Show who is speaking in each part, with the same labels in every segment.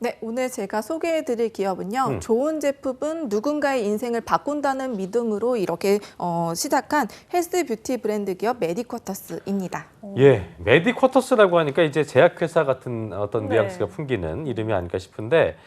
Speaker 1: 네, 오늘 제가 소개해드릴 기업은요. 좋은 제품은 누군가의 인생을 바꾼다는 믿음으로 이렇게 시작한 헬스 뷰티 브랜드 기업 메디쿼터스입니다.
Speaker 2: 예, 메디쿼터스라고 하니까 이제 제약회사 같은 어떤
Speaker 3: 네.
Speaker 2: 뉘앙스가 풍기는 이름이 아닐까 싶은데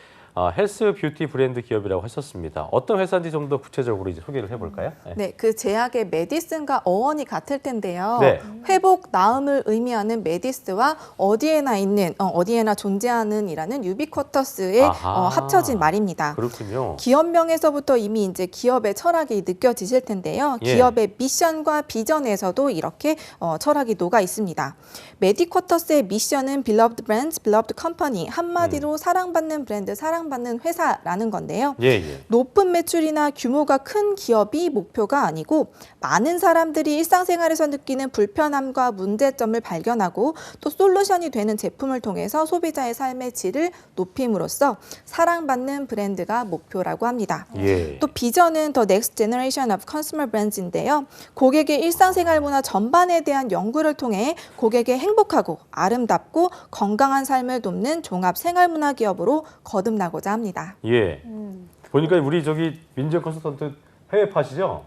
Speaker 2: 헬스 뷰티 브랜드 기업이라고 하셨습니다. 어떤 회사인지 좀 더 구체적으로 이제 소개를 해볼까요? 네.
Speaker 1: 네, 그 제약의 메디슨과 어원이 같을 텐데요.
Speaker 2: 네.
Speaker 1: 회복, 나음을 의미하는 메디스와 어디에나 존재하는이라는 유비쿼터스의
Speaker 2: 아하.
Speaker 1: 합쳐진 말입니다.
Speaker 2: 그렇군요.
Speaker 1: 기업명에서부터 이미 이제 기업의 철학이 느껴지실 텐데요.
Speaker 2: 예.
Speaker 1: 기업의 미션과 비전에서도 이렇게 철학이 녹아 있습니다. 메디쿼터스의 미션은 Beloved Brands, Beloved Company, 한마디로 사랑받는 브랜드, 사랑받는 회사라는 건데요.
Speaker 2: 예, 예.
Speaker 1: 높은 매출이나 규모가 큰 기업이 목표가 아니고 많은 사람들이 일상생활에서 느끼는 불편함과 문제점을 발견하고 또 솔루션이 되는 제품을 통해서 소비자의 삶의 질을 높임으로써 사랑받는 브랜드가 목표라고 합니다.
Speaker 2: 예.
Speaker 1: 또 비전은 The Next Generation of Consumer Brands인데요. 고객의 일상생활 문화 전반에 대한 연구를 통해 고객의 행복하고 아름답고 건강한 삶을 돕는 종합 생활문화 기업으로 거듭나고자 합니다.
Speaker 2: 예. 보니까 우리 저기 민정 컨설턴트 해외파시죠?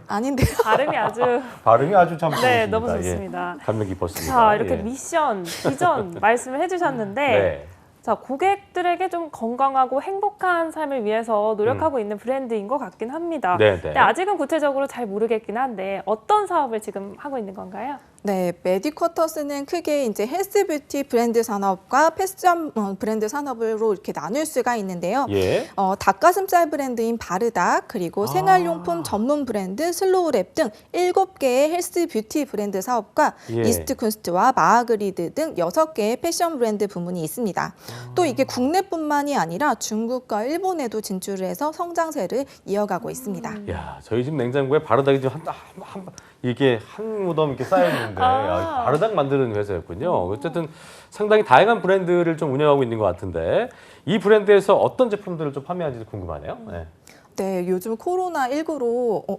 Speaker 1: 아닌데요.
Speaker 3: 발음이 아주
Speaker 2: 발음이 아주 참 좋으십니다.
Speaker 3: 네, 너무 좋습니다.
Speaker 2: 예. 감명 깊었습니다.
Speaker 3: 자, 이렇게
Speaker 2: 예.
Speaker 3: 미션, 비전 말씀을 해주셨는데
Speaker 2: 네.
Speaker 3: 자, 고객들에게 좀 건강하고 행복한 삶을 위해서 노력하고 있는 브랜드인 것 같긴 합니다.
Speaker 2: 네, 네.
Speaker 3: 근데 아직은 구체적으로 잘 모르겠긴 한데 어떤 사업을 지금 하고 있는 건가요?
Speaker 1: 네, 메디쿼터스는 크게 이제 헬스 뷰티 브랜드 산업과 패션 브랜드 산업으로 이렇게 나눌 수가 있는데요.
Speaker 2: 예.
Speaker 1: 닭가슴살 브랜드인 바르닥 그리고 생활용품 전문 브랜드 슬로우랩 등 7개의 헬스 뷰티 브랜드 사업과
Speaker 2: 예.
Speaker 1: 이스트쿤스트와 마하그리드 등 6개의 패션 브랜드 부문이 있습니다. 또 이게 국내뿐만이 아니라 중국과 일본에도 진출을 해서 성장세를 이어가고 있습니다.
Speaker 2: 야, 저희 집 냉장고에 바르닥이 좀 이게 한 무덤 이렇게 쌓여 있는데 바르닥 만드는 회사였군요. 어쨌든 상당히 다양한 브랜드를 좀 운영하고 있는 것 같은데 이 브랜드에서 어떤 제품들을 좀 판매하는지 궁금하네요. 네.
Speaker 1: 네, 요즘 코로나19로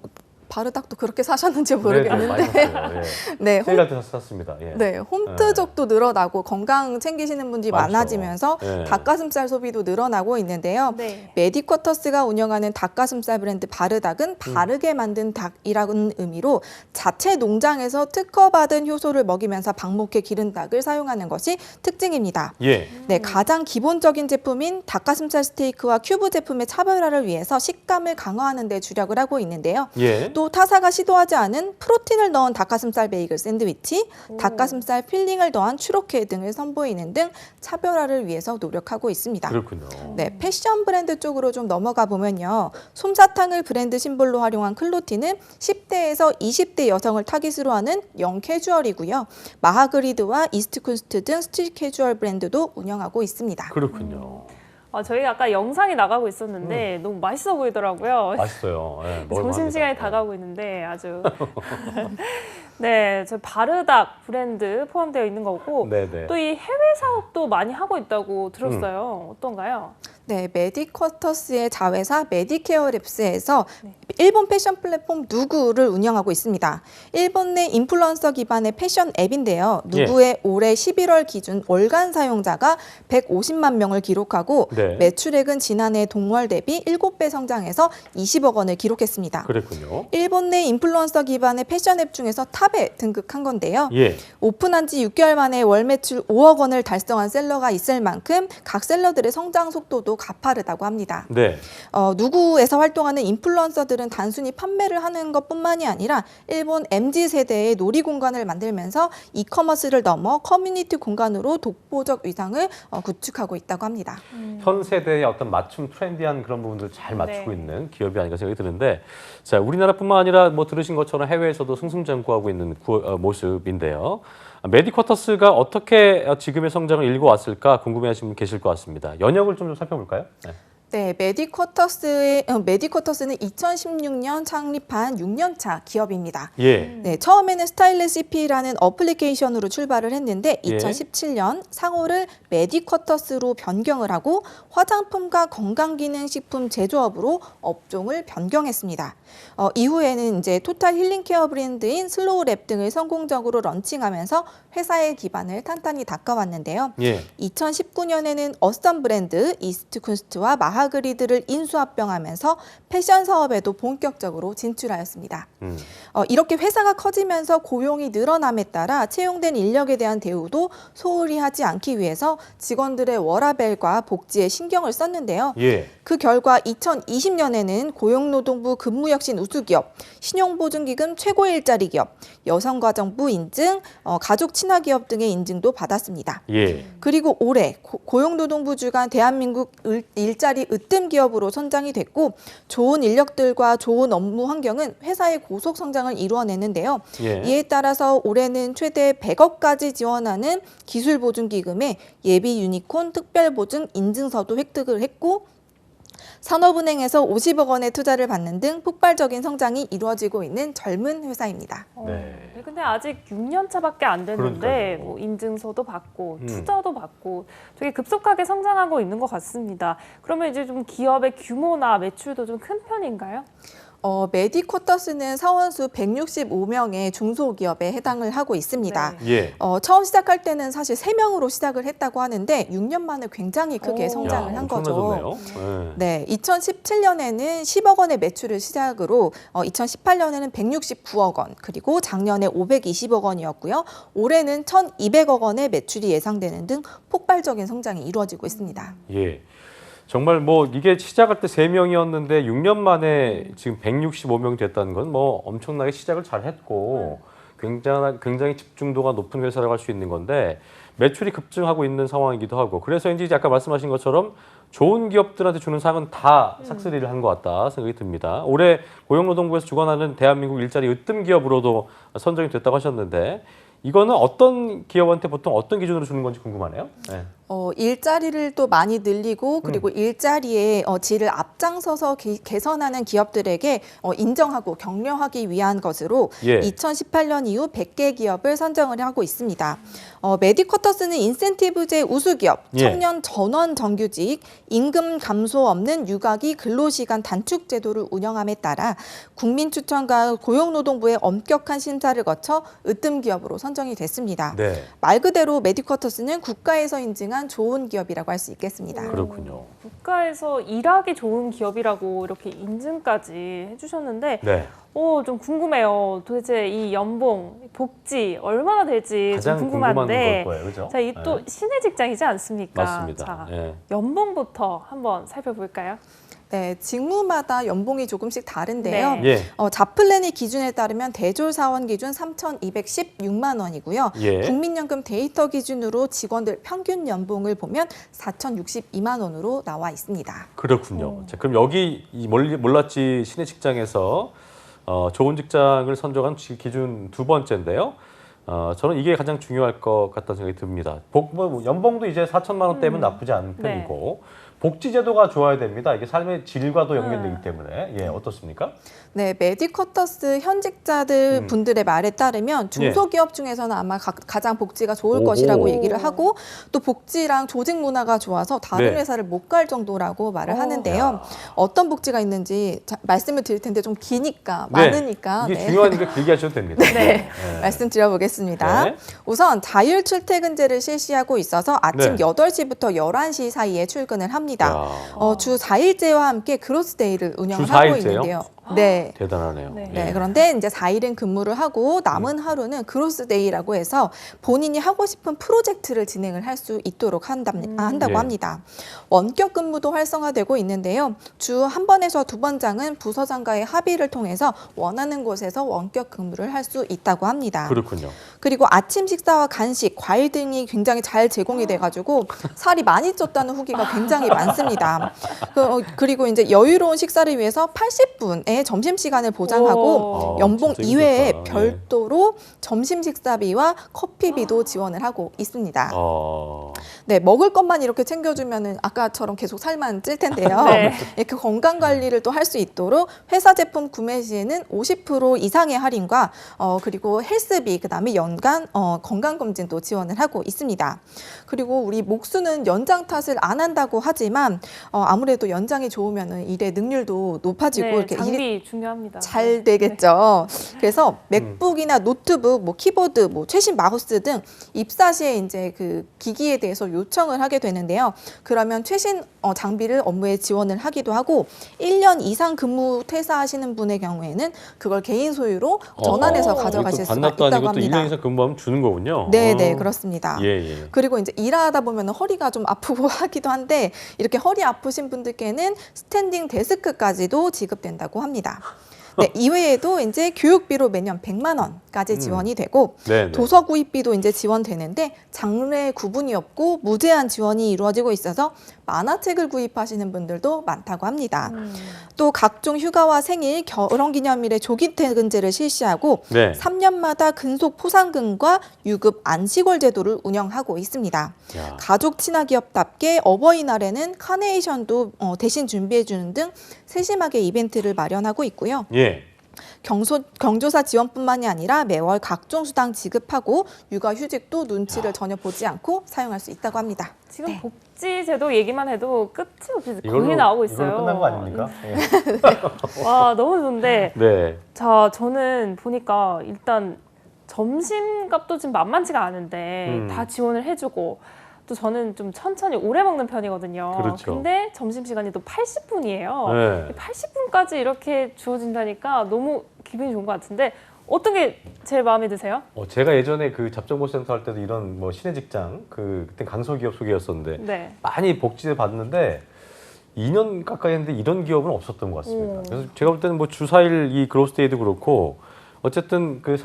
Speaker 1: 바르닥도 그렇게 사셨는지
Speaker 2: 네,
Speaker 1: 모르겠는데
Speaker 2: 많이 샀어요. 예.
Speaker 1: 네,
Speaker 2: 세일할 때 샀습니다. 예.
Speaker 1: 네, 홈트족도 늘어나고 건강 챙기시는 분들이
Speaker 2: 많죠.
Speaker 1: 많아지면서
Speaker 2: 네.
Speaker 1: 닭가슴살 소비도 늘어나고 있는데요.
Speaker 3: 네.
Speaker 1: 메디쿼터스가 운영하는 닭가슴살 브랜드 바르닥은 바르게 만든 닭이라는 의미로 자체 농장에서 특허받은 효소를 먹이면서 방목해 기른 닭을 사용하는 것이 특징입니다.
Speaker 2: 예.
Speaker 1: 네, 가장 기본적인 제품인 닭가슴살 스테이크와 큐브 제품의 차별화를 위해서 식감을 강화하는 데 주력을 하고 있는데요.
Speaker 2: 예.
Speaker 1: 또 타사가 시도하지 않은 프로틴을 넣은 닭가슴살 베이글 샌드위치, 닭가슴살 필링을 더한 추로케 등을 선보이는 등 차별화를 위해서 노력하고 있습니다.
Speaker 2: 그렇군요.
Speaker 1: 네, 패션 브랜드 쪽으로 좀 넘어가 보면요. 솜사탕을 브랜드 심볼로 활용한 클로티는 10대에서 20대 여성을 타깃으로 하는 영캐주얼이고요. 마하그리드와 이스트쿤스트 등 스트릿 캐주얼 브랜드도 운영하고 있습니다.
Speaker 2: 그렇군요.
Speaker 3: 저희가 아까 영상이 나가고 있었는데 너무 맛있어 보이더라고요.
Speaker 2: 맛있어요. 예, 먹을만
Speaker 3: 점심시간이
Speaker 2: 합니다.
Speaker 3: 다가오고 있는데 아주 네, 저 바르닥 브랜드 포함되어 있는 거고
Speaker 2: 네네.
Speaker 3: 또 이 해외 사업도 많이 하고 있다고 들었어요. 어떤가요?
Speaker 1: 네, 메디쿼터스의 자회사 메디케어 랩스에서 일본 패션 플랫폼 누구를 운영하고 있습니다. 일본 내 인플루언서 기반의 패션 앱인데요. 누구의 올해 11월 기준 월간 사용자가 150만 명을 기록하고
Speaker 2: 네.
Speaker 1: 매출액은 지난해 동월 대비 7배 성장해서 20억 원을 기록했습니다.
Speaker 2: 그랬군요.
Speaker 1: 일본 내 인플루언서 기반의 패션 앱 중에서 탑에 등극한 건데요.
Speaker 2: 예.
Speaker 1: 오픈한 지 6개월 만에 월 매출 5억 원을 달성한 셀러가 있을 만큼 각 셀러들의 성장 속도도 가파르다고 합니다.
Speaker 2: 네.
Speaker 1: 누구에서 활동하는 인플루언서들은 단순히 판매를 하는 것뿐만이 아니라 일본 MZ세대의 놀이 공간을 만들면서 이커머스를 넘어 커뮤니티 공간으로 독보적 위상을 구축하고 있다고 합니다.
Speaker 2: 현 세대의 어떤 맞춤 트렌디한 그런 부분들을 잘 맞추고
Speaker 3: 네.
Speaker 2: 있는 기업이 아닌가 생각이 드는데 자, 우리나라뿐만 아니라 뭐 들으신 것처럼 해외에서도 승승장구하고 있는 모습인데요. 메디쿼터스가 어떻게 지금의 성장을 일궈왔을까 궁금해하시는 분 계실 것 같습니다. 연역을 좀 살펴볼까요? 네.
Speaker 1: 네, 메디쿼터스는 2016년 창립한 6년차 기업입니다.
Speaker 2: 예.
Speaker 1: 네, 처음에는 스타일리시피라는 어플리케이션으로 출발을 했는데
Speaker 2: 예.
Speaker 1: 2017년 상호를 메디쿼터스로 변경을 하고 화장품과 건강기능식품 제조업으로 업종을 변경했습니다. 이후에는 이제 토탈 힐링케어 브랜드인 슬로우랩 등을 성공적으로 런칭하면서 회사의 기반을 탄탄히 닦아왔는데요.
Speaker 2: 예.
Speaker 1: 2019년에는 어썸 브랜드, 이스트쿤스트와 마하그리드를 인수합병하면서 패션 사업에도 본격적으로 진출하였습니다. 이렇게 회사가 커지면서 고용이 늘어남에 따라 채용된 인력에 대한 대우도 소홀히 하지 않기 위해서 직원들의 워라밸과 복지에 신경을 썼는데요.
Speaker 2: 예.
Speaker 1: 그 결과 2020년에는 고용노동부 근무혁신 우수기업, 신용보증기금 최고 일자리 기업, 여성가정부 인증, 가족 친화기업 등의 인증도 받았습니다.
Speaker 2: 예.
Speaker 1: 그리고 올해 고용노동부 주관 대한민국 일자리 으뜸 기업으로 선정이 됐고 좋은 인력들과 좋은 업무 환경은 회사의 고속 성장을 이루어내는데요.
Speaker 2: 예.
Speaker 1: 이에 따라서 올해는 최대 100억까지 지원하는 기술보증기금에 예비 유니콘 특별보증 인증서도 획득을 했고 산업은행에서 50억 원의 투자를 받는 등 폭발적인 성장이 이루어지고 있는 젊은 회사입니다.
Speaker 2: 네.
Speaker 3: 근데 아직 6년 차밖에 안 됐는데
Speaker 2: 그러니까요.
Speaker 3: 뭐 인증서도 받고 투자도 받고 되게 급속하게 성장하고 있는 것 같습니다. 그러면 이제 좀 기업의 규모나 매출도 좀 큰 편인가요?
Speaker 1: 메디쿼터스는 사원수 165명의 중소기업에 해당을 하고 있습니다.
Speaker 3: 네.
Speaker 2: 예.
Speaker 1: 처음 시작할 때는 사실 3명으로 시작을 했다고 하는데 6년 만에 굉장히 크게
Speaker 3: 오.
Speaker 1: 성장을 한 거죠.
Speaker 2: 엄청나졌네요.
Speaker 1: 네, 2017년에는 10억 원의 매출을 시작으로 2018년에는 169억 원, 그리고 작년에 520억 원이었고요. 올해는 1,200억 원의 매출이 예상되는 등 폭발적인 성장이 이루어지고 있습니다.
Speaker 2: 예. 정말 뭐 이게 시작할 때 3명이었는데 6년 만에 지금 165명 됐다는 건 뭐 엄청나게 시작을 잘 했고 굉장히 집중도가 높은 회사라고 할 수 있는 건데 매출이 급증하고 있는 상황이기도 하고 그래서인지 아까 말씀하신 것처럼 좋은 기업들한테 주는 상은 다 싹쓸이를 한 것 같다 생각이 듭니다. 올해 고용노동부에서 주관하는 대한민국 일자리 으뜸 기업으로도 선정이 됐다고 하셨는데 이거는 어떤 기업한테 보통 어떤 기준으로 주는 건지 궁금하네요. 네.
Speaker 1: 일자리를 또 많이 늘리고 그리고 일자리의 질을 앞장서서 개선하는 기업들에게 인정하고 격려하기 위한 것으로
Speaker 2: 예.
Speaker 1: 2018년 이후 100개 기업을 선정을 하고 있습니다. 메디쿼터스는 인센티브제 우수기업,
Speaker 2: 예.
Speaker 1: 청년 전원 정규직, 임금 감소 없는 육아기 근로시간 단축 제도를 운영함에 따라 국민 추천과 고용노동부의 엄격한 심사를 거쳐 으뜸 기업으로 선정이 됐습니다.
Speaker 2: 네.
Speaker 1: 말 그대로 메디쿼터스는 국가에서 인증한 좋은 기업이라고 할 수 있겠습니다.
Speaker 2: 그렇군요.
Speaker 3: 국가에서 일하기 좋은 기업이라고 이렇게 인증까지 해주셨는데
Speaker 2: 네.
Speaker 3: 좀 궁금해요. 도대체 이 연봉, 복지 얼마나 될지
Speaker 2: 가장
Speaker 3: 좀
Speaker 2: 궁금한
Speaker 3: 궁금한데
Speaker 2: 걸 거예요, 그죠?
Speaker 3: 자, 이 또 신의 직장이지 않습니까?
Speaker 2: 맞습니다.
Speaker 3: 자,
Speaker 2: 예.
Speaker 3: 연봉부터 한번 살펴볼까요?
Speaker 1: 네, 직무마다 연봉이 조금씩 다른데요.
Speaker 3: 네.
Speaker 2: 예.
Speaker 1: 자플랜의 기준에 따르면 대졸 사원 기준 3,216만 원이고요.
Speaker 2: 예.
Speaker 1: 국민연금 데이터 기준으로 직원들 평균 연봉을 보면 4,062만 원으로 나와 있습니다.
Speaker 2: 그렇군요. 자, 그럼 여기 이 몰랐지 신의 직장에서 좋은 직장을 선정한 기준 두 번째인데요. 저는 이게 가장 중요할 것 같다는 생각이 듭니다. 연봉도 이제 4천만 원대면 나쁘지 않은 편이고 복지 제도가 좋아야 됩니다. 이게 삶의 질과도 연결되기 때문에 어떻습니까?
Speaker 1: 네, 메디쿼터스 현직자들 분들의 말에 따르면 중소기업 중에서는 아마 가장 복지가 좋을
Speaker 2: 오호.
Speaker 1: 것이라고 얘기를 하고 또 복지랑 조직 문화가 좋아서 다른
Speaker 2: 네.
Speaker 1: 회사를 못 갈 정도라고 말을 하는데요. 어떤 복지가 있는지 말씀을 드릴 텐데 좀 기니까 많으니까
Speaker 2: 이게 중요하니까 길게 하셔도 됩니다.
Speaker 1: 네. 말씀드려보겠습니다.
Speaker 2: 네.
Speaker 1: 우선 자율 출퇴근제를 실시하고 있어서 아침
Speaker 2: 네.
Speaker 1: 8시부터 11시 사이에 출근을 합니다.
Speaker 2: 야.
Speaker 1: 주 4일제와 함께 크로스데이를 운영을
Speaker 2: 주
Speaker 1: 하고
Speaker 2: 4일째요?
Speaker 1: 있는데요. 네.
Speaker 2: 대단하네요.
Speaker 3: 네.
Speaker 1: 네, 그런데 이제 4일은 근무를 하고 남은 하루는 크로스데이라고 해서 본인이 하고 싶은 프로젝트를 진행을 할 수 있도록 한다고
Speaker 2: 예.
Speaker 1: 합니다. 원격 근무도 활성화되고 있는데요. 주 한 번에서 두 번장은 부서장과의 합의를 통해서 원하는 곳에서 원격 근무를 할 수 있다고 합니다.
Speaker 2: 그렇군요.
Speaker 1: 그리고 아침 식사와 간식, 과일 등이 굉장히 잘 제공이 돼가지고 살이 많이 쪘다는 후기가 굉장히 많습니다. 그리고 이제 여유로운 식사를 위해서 80분의 내 점심시간을 보장하고
Speaker 3: 오.
Speaker 1: 연봉
Speaker 2: 진짜
Speaker 1: 이외에
Speaker 2: 힘들다.
Speaker 1: 별도로 점심 식사비와 커피비도 지원을 하고 있습니다. 네, 먹을 것만 이렇게 챙겨주면은 아까처럼 계속 살만 찔 텐데요.
Speaker 3: 네.
Speaker 1: 이렇게 건강 관리를 또 할 수 있도록 회사 제품 구매 시에는 50% 이상의 할인과 그리고 헬스비 그다음에 연간 건강 검진도 지원을 하고 있습니다. 그리고 우리 목수는 연장 탓을 안 한다고 하지만 아무래도 연장이 좋으면은 일의 능률도 높아지고
Speaker 3: 네,
Speaker 1: 이렇게 일이
Speaker 3: 장비 중요합니다.
Speaker 1: 잘 되겠죠. 그래서 맥북이나 노트북, 뭐 키보드, 뭐 최신 마우스 등 입사 시에 이제 그 기기에 대해서 요청을 하게 되는데요. 그러면 최신 장비를 업무에 지원을 하기도 하고 1년 이상 근무 퇴사하시는 분의 경우에는 그걸 개인 소유로 전환해서 가져가실 수가
Speaker 2: 반납도
Speaker 1: 있다고
Speaker 2: 아니고 또 1년
Speaker 1: 합니다.
Speaker 2: 이상 근무하면 주는 거군요.
Speaker 1: 네, 네, 그렇습니다.
Speaker 2: 예, 예.
Speaker 1: 그리고 이제 일하다 보면 허리가 좀 아프고 하기도 한데 이렇게 허리 아프신 분들께는 스탠딩 데스크까지도 지급된다고 합니다. 네, 이외에도 이제 교육비로 매년 100만 원까지 지원이 되고
Speaker 2: 네, 네.
Speaker 1: 도서 구입비도 이제 지원되는데 장르의 구분이 없고 무제한 지원이 이루어지고 있어서 만화책을 구입하시는 분들도 많다고 합니다. 또 각종 휴가와 생일, 결혼기념일에 조기 퇴근제를 실시하고
Speaker 2: 네.
Speaker 1: 3년마다 근속 포상금과 유급 안식월 제도를 운영하고 있습니다.
Speaker 2: 야.
Speaker 1: 가족 친화기업답게 어버이날에는 카네이션도 대신 준비해주는 등 세심하게 이벤트를 마련하고 있고요.
Speaker 2: 예.
Speaker 1: 경조사 지원뿐만이 아니라 매월 각종 수당 지급하고 육아휴직도 눈치를 전혀 보지 않고 사용할 수 있다고 합니다.
Speaker 3: 지금
Speaker 1: 네.
Speaker 3: 복지제도 얘기만 해도 끝이 없이
Speaker 2: 이걸로
Speaker 3: 거의 나오고 있어요.
Speaker 2: 이걸로 끝난 거 아닙니까?
Speaker 3: 와, 너무 좋은데.
Speaker 2: 네.
Speaker 3: 자, 저는 보니까 일단 점심값도 지금 만만치가 않은데 다 지원을 해주고 또 저는 좀 천천히 오래 먹는 편이거든요.
Speaker 2: 그렇죠.
Speaker 3: 근데 점심시간이 또 80분이에요.
Speaker 2: 네.
Speaker 3: 80분까지 이렇게 주어진다니까 너무 기분이 좋은 것 같은데 어떤 게 제일 마음에 드세요?
Speaker 2: 제가 예전에 그 잡정보센터 할 때도 이런 뭐 신의 직장 그때 강소기업 소개였었는데
Speaker 3: 네.
Speaker 2: 많이 복지를 받는데 2년 가까이 했는데 이런 기업은 없었던 것 같습니다. 그래서 제가 볼 때는 뭐 주사일 이 그로스데이도 그렇고 어쨌든 그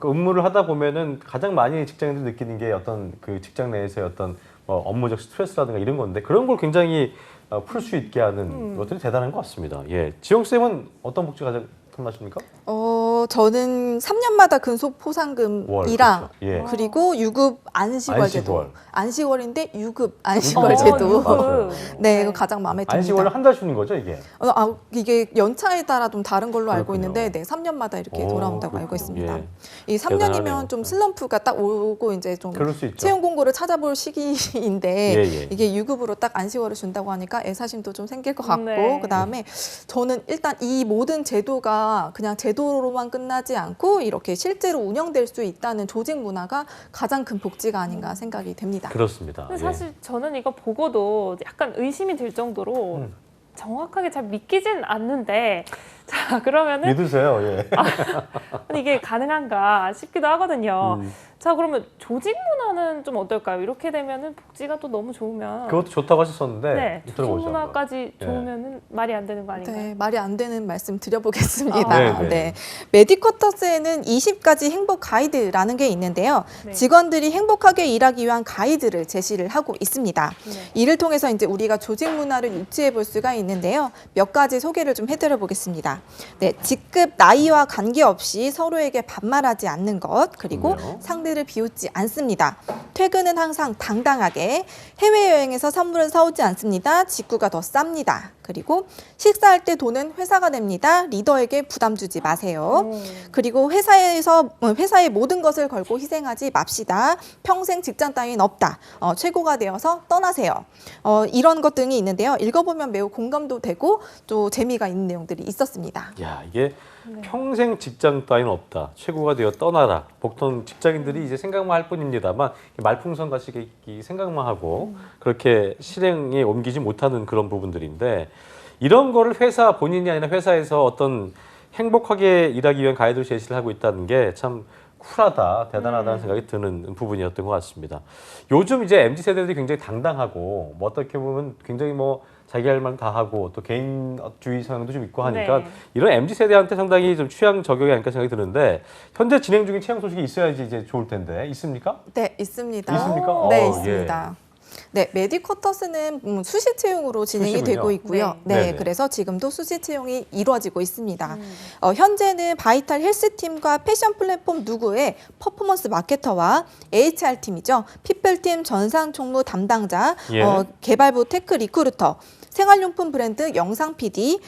Speaker 2: 업무를 하다 보면은 가장 많이 직장인들이 느끼는 게 어떤 그 직장 내에서의 어떤 업무적 스트레스라든가 이런 건데 그런 걸 굉장히 풀 수 있게 하는 것들이 대단한 것 같습니다. 예, 지영 쌤은 어떤 복지 가장 탐나십니까?
Speaker 1: 저는 3년마다 근속 포상금이랑
Speaker 2: 그렇죠. 예.
Speaker 1: 그리고 유급 안식월 제도.
Speaker 2: 안식월.
Speaker 1: 안식월인데 유급 안식월
Speaker 2: 맞아요.
Speaker 1: 제도.
Speaker 2: 맞아요.
Speaker 1: 네, 이거 가장 마음에 듭니다.
Speaker 2: 안식월을 한 달 주는 거죠, 이게?
Speaker 1: 이게 연차에 따라 좀 다른 걸로 알고
Speaker 2: 그렇군요.
Speaker 1: 있는데, 네, 3년마다 이렇게 돌아온다고 알고 있습니다.
Speaker 2: 예.
Speaker 1: 이 3년이면
Speaker 2: 대단하네요.
Speaker 1: 좀 슬럼프가 딱 오고 이제 좀
Speaker 2: 그럴 수 있죠.
Speaker 1: 채용 공고를 찾아볼 시기인데
Speaker 2: 예, 예.
Speaker 1: 이게 유급으로 딱 안식월을 준다고 하니까 애사심도 좀 생길 것 같고
Speaker 3: 네.
Speaker 1: 그다음에 저는 일단 이 모든 제도가 그냥 제도로만 끝나지 않고 이렇게 실제로 운영될 수 있다는 조직 문화가 가장 큰 복지가 아닌가 생각이 됩니다.
Speaker 2: 그렇습니다.
Speaker 3: 근데
Speaker 2: 예.
Speaker 3: 사실 저는 이거 보고도 약간 의심이 들 정도로 정확하게 잘 믿기진 않는데 자 그러면은
Speaker 2: 믿으세요, 예.
Speaker 3: 이게 가능한가 싶기도 하거든요.
Speaker 2: 음.
Speaker 3: 자 그러면 조직 문화는 좀 어떨까요? 이렇게 되면은 복지가 또 너무 좋으면
Speaker 2: 그것도 좋다고 하셨었는데
Speaker 3: 네, 조직
Speaker 2: 들어보죠, 한번.
Speaker 3: 문화까지
Speaker 2: 예.
Speaker 3: 좋으면은 말이 안 되는 거 아닌가요?
Speaker 1: 네, 말이 안 되는 말씀 드려보겠습니다.
Speaker 3: 아,
Speaker 2: 네, 네.
Speaker 1: 메디쿼터스에는 20가지 행복 가이드라는 게 있는데요.
Speaker 3: 네.
Speaker 1: 직원들이 행복하게 일하기 위한 가이드를 제시를 하고 있습니다.
Speaker 3: 네.
Speaker 1: 이를 통해서 이제 우리가 조직 문화를 유지해 볼 수가 있는데요. 몇 가지 소개를 좀 해드려 보겠습니다. 네, 직급, 나이와 관계없이 서로에게 반말하지 않는 것, 그리고
Speaker 2: 그럼요.
Speaker 1: 상대를 비웃지 않습니다. 퇴근은 항상 당당하게, 해외여행에서 선물을 사오지 않습니다. 직구가 더 쌉니다. 그리고 식사할 때 돈은 회사가 냅니다. 리더에게 부담 주지 마세요. 그리고 회사의 모든 것을 걸고 희생하지 맙시다. 평생 직장 따윈 없다. 최고가 되어서 떠나세요. 이런 것 등이 있는데요. 읽어보면 매우 공감도 되고 또 재미가 있는 내용들이 있었습니다.
Speaker 2: 야, 이게 평생 직장 따위는 없다. 최고가 되어 떠나라. 보통 직장인들이 이제 생각만 할 뿐입니다만 말풍선 같이 생각만 하고 그렇게 실행에 옮기지 못하는 그런 부분들인데 이런 거를 회사 본인이 아니라 회사에서 어떤 행복하게 일하기 위한 가이드를 제시를 하고 있다는 게 참 쿨하다, 대단하다는 생각이 드는 부분이었던 것 같습니다. 요즘 이제 MZ 세대들이 굉장히 당당하고 뭐 어떻게 보면 굉장히 뭐 자기 할 말 다 하고 또 개인주의 성향도 좀 있고 하니까
Speaker 3: 네.
Speaker 2: 이런 MZ 세대한테 상당히 좀 취향 저격이 아닐까 생각이 드는데 현재 진행 중인 채용 소식이 있어야지 이제 좋을 텐데 있습니까?
Speaker 1: 네, 있습니다.
Speaker 2: 있습니까?
Speaker 1: 네,
Speaker 2: 예.
Speaker 1: 있습니다. 네, 메디쿼터스는 수시 채용으로 진행이
Speaker 2: 수시군요.
Speaker 1: 되고 있고요.
Speaker 3: 네.
Speaker 1: 네,
Speaker 2: 네네.
Speaker 1: 그래서 지금도 수시 채용이 이루어지고 있습니다. 현재는 바이탈 헬스팀과 패션 플랫폼 누구의 퍼포먼스 마케터와 HR팀이죠. 피플팀 전산총무 담당자,
Speaker 2: 예.
Speaker 1: 개발부 테크 리크루터, 생활용품 브랜드 영상 PD,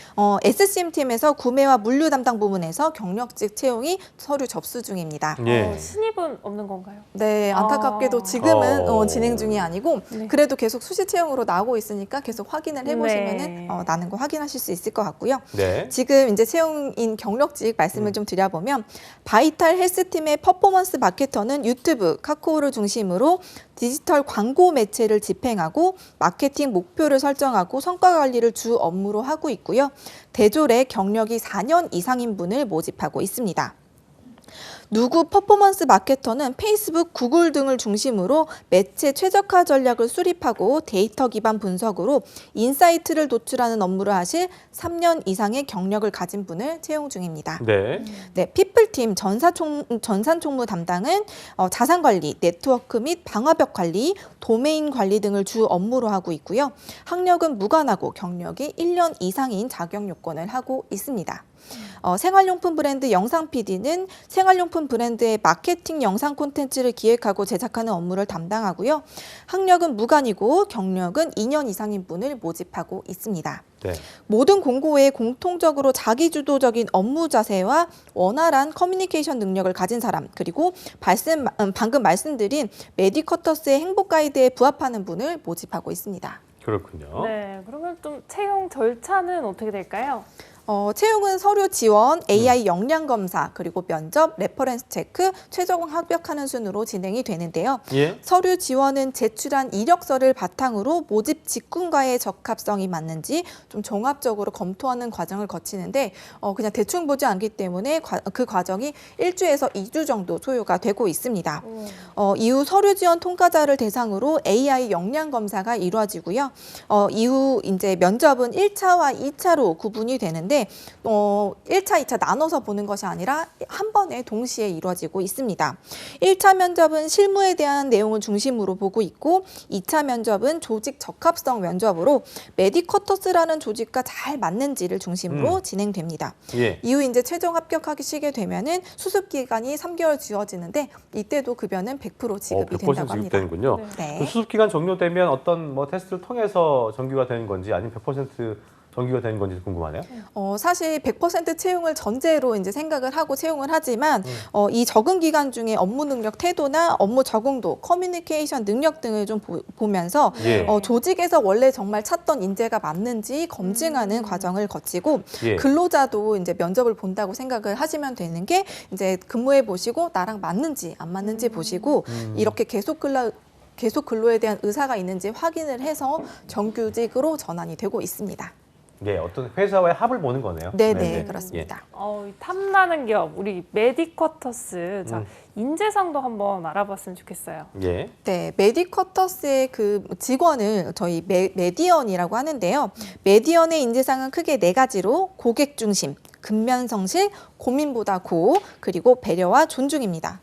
Speaker 1: SCM팀에서 구매와 물류 담당 부문에서 경력직 채용이 서류 접수 중입니다.
Speaker 2: 예.
Speaker 3: 신입은 없는 건가요?
Speaker 1: 네, 안타깝게도
Speaker 3: 아.
Speaker 1: 지금은
Speaker 2: 어.
Speaker 1: 진행 중이 아니고
Speaker 3: 네.
Speaker 1: 그래도 계속 수시 채용으로 나오고 있으니까 계속 확인을 해보시면은
Speaker 3: 네.
Speaker 1: 나는 거 확인하실 수 있을 것 같고요.
Speaker 2: 네.
Speaker 1: 지금 이제 채용인 경력직 말씀을 좀 드려보면 바이탈 헬스팀의 퍼포먼스 마케터는 유튜브, 카카오를 중심으로 디지털 광고 매체를 집행하고 마케팅 목표를 설정하고 성과 관리를 주 업무로 하고 있고요. 대졸에 경력이 4년 이상인 분을 모집하고 있습니다. 누구 퍼포먼스 마케터는 페이스북, 구글 등을 중심으로 매체 최적화 전략을 수립하고 데이터 기반 분석으로 인사이트를 도출하는 업무를 하실 3년 이상의 경력을 가진 분을 채용 중입니다.
Speaker 2: 네.
Speaker 1: 네, 피플팀 전산총무 담당은 자산 관리, 네트워크 및 방화벽 관리, 도메인 관리 등을 주 업무로 하고 있고요. 학력은 무관하고 경력이 1년 이상인 자격 요건을 하고 있습니다. 생활용품 브랜드 영상 PD는 생활용품 브랜드의 마케팅 영상 콘텐츠를 기획하고 제작하는 업무를 담당하고요. 학력은 무관이고 경력은 2년 이상인 분을 모집하고 있습니다.
Speaker 2: 네.
Speaker 1: 모든 공고에 공통적으로 자기주도적인 업무 자세와 원활한 커뮤니케이션 능력을 가진 사람, 그리고 방금 말씀드린 메디커터스의 행복 가이드에 부합하는 분을 모집하고 있습니다.
Speaker 2: 그렇군요.
Speaker 3: 네, 그러면 좀 채용 절차는 어떻게 될까요?
Speaker 1: 채용은 서류 지원, AI 역량 검사, 그리고 면접, 레퍼런스 체크, 최종 합격하는 순으로 진행이 되는데요.
Speaker 2: 예.
Speaker 1: 서류 지원은 제출한 이력서를 바탕으로 모집 직군과의 적합성이 맞는지 좀 종합적으로 검토하는 과정을 거치는데 그냥 대충 보지 않기 때문에 그 과정이 1주에서 2주 정도 소요가 되고 있습니다. 이후 서류 지원 통과자를 대상으로 AI 역량 검사가 이루어지고요. 이후 이제 면접은 1차와 2차로 구분이 되는데 1차, 2차 나눠서 보는 것이 아니라 한 번에 동시에 이루어지고 있습니다. 1차 면접은 실무에 대한 내용을 중심으로 보고 있고 2차 면접은 조직 적합성 면접으로 메디커터스라는 조직과 잘 맞는지를 중심으로 진행됩니다.
Speaker 2: 예.
Speaker 1: 이후 이제 최종 합격하시게 되면은 수습 기간이 3개월 지어지는데 이때도 급여는 100% 지급이
Speaker 2: 100%
Speaker 1: 된다고 합니다.
Speaker 2: 지급되는군요.
Speaker 1: 네.
Speaker 2: 그 수습 기간 종료되면 어떤 테스트를 통해서 정규가 되는 건지 아니면 100% 정규가 되는 건지 궁금하네요.
Speaker 1: 사실 100% 채용을 전제로 이제 생각을 하고 채용을 하지만 이 적응 기간 중에 업무 능력 태도나 업무 적응도, 커뮤니케이션 능력 등을 좀 보면서
Speaker 2: 예.
Speaker 1: 조직에서 원래 정말 찾던 인재가 맞는지 검증하는 과정을 거치고
Speaker 2: 예.
Speaker 1: 근로자도 이제 면접을 본다고 생각을 하시면 되는 게 이제 근무해 보시고 나랑 맞는지 안 맞는지 보시고 이렇게 계속 근로에 대한 의사가 있는지 확인을 해서 정규직으로 전환이 되고 있습니다.
Speaker 2: 예, 어떤 회사와의 합을 보는 거네요.
Speaker 1: 네, 그렇습니다.
Speaker 3: 이 탐나는 기업, 우리 메디쿼터스. 자, 인재상도 한번 알아봤으면 좋겠어요.
Speaker 2: 예.
Speaker 1: 네, 메디쿼터스의 그 직원을 저희 메디언이라고 하는데요. 메디언의 인재상은 크게 4가지로 고객 중심, 근면성실, 고민보다 고, 그리고 배려와 존중입니다.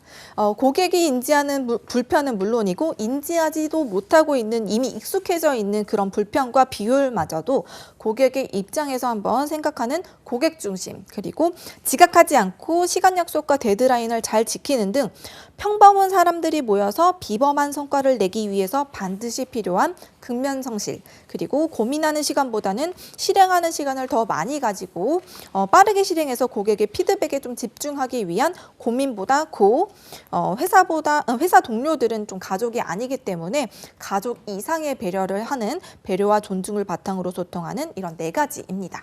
Speaker 1: 고객이 인지하는 불편은 물론이고 인지하지도 못하고 있는 이미 익숙해져 있는 그런 불편과 비효율마저도 고객의 입장에서 한번 생각하는 고객 중심, 그리고 지각하지 않고 시간 약속과 데드라인을 잘 지키는 등 평범한 사람들이 모여서 비범한 성과를 내기 위해서 반드시 필요한 근면성실, 그리고 고민하는 시간보다는 실행하는 시간을 더 많이 가지고 빠르게 실행해서 고객의 피드백에 좀 집중하기 위한 고민보다 고, 회사 동료들은 좀 가족이 아니기 때문에 가족 이상의 배려를 하는 배려와 존중을 바탕으로 소통하는 이런 4가지입니다.